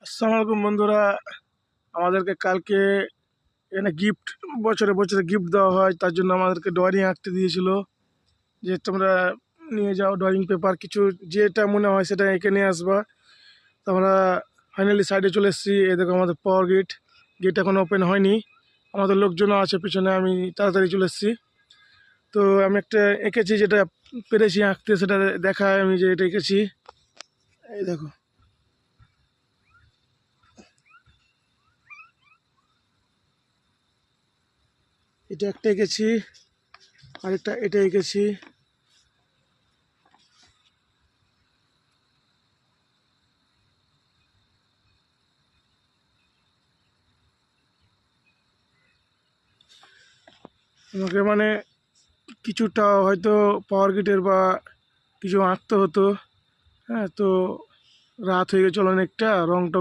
আসসালামু আলাইকুম বন্ধুরা। আমাদেরকে কালকে এখানে গিফট, বছরে বছরে গিফট দেওয়া হয়, তার জন্য আমাদেরকে ড্রয়িং আঁকতে দিয়েছিল যে তোমরা নিয়ে যাও ড্রয়িং পেপার, কিছু যেটা মনে হয় সেটা এঁকে নিয়ে আসবা। তো আমরা ফাইনালি সাইডে চলে এসেছি। এই দেখো আমাদের পাওয়ার গেট, গেট এখন ওপেন হয়নি, আমাদের লোকজনও আছে পিছনে। আমি তাড়াতাড়ি চলে এসেছি। তো আমি একটা এঁকেছি, যেটা পেরেছি আঁকতে সেটা দেখায় আমি যে এটা এঁকেছি। এই দেখো, এটা একটা এঁকেছি, আরেকটা এটা এঁকেছি। আমাকে মানে কিছুটা হয়তো পাওয়ার গিটের বা কিছু আঁকতে হতো। হ্যাঁ, তো রাত হয়ে গেছিলো অনেকটা, রং টং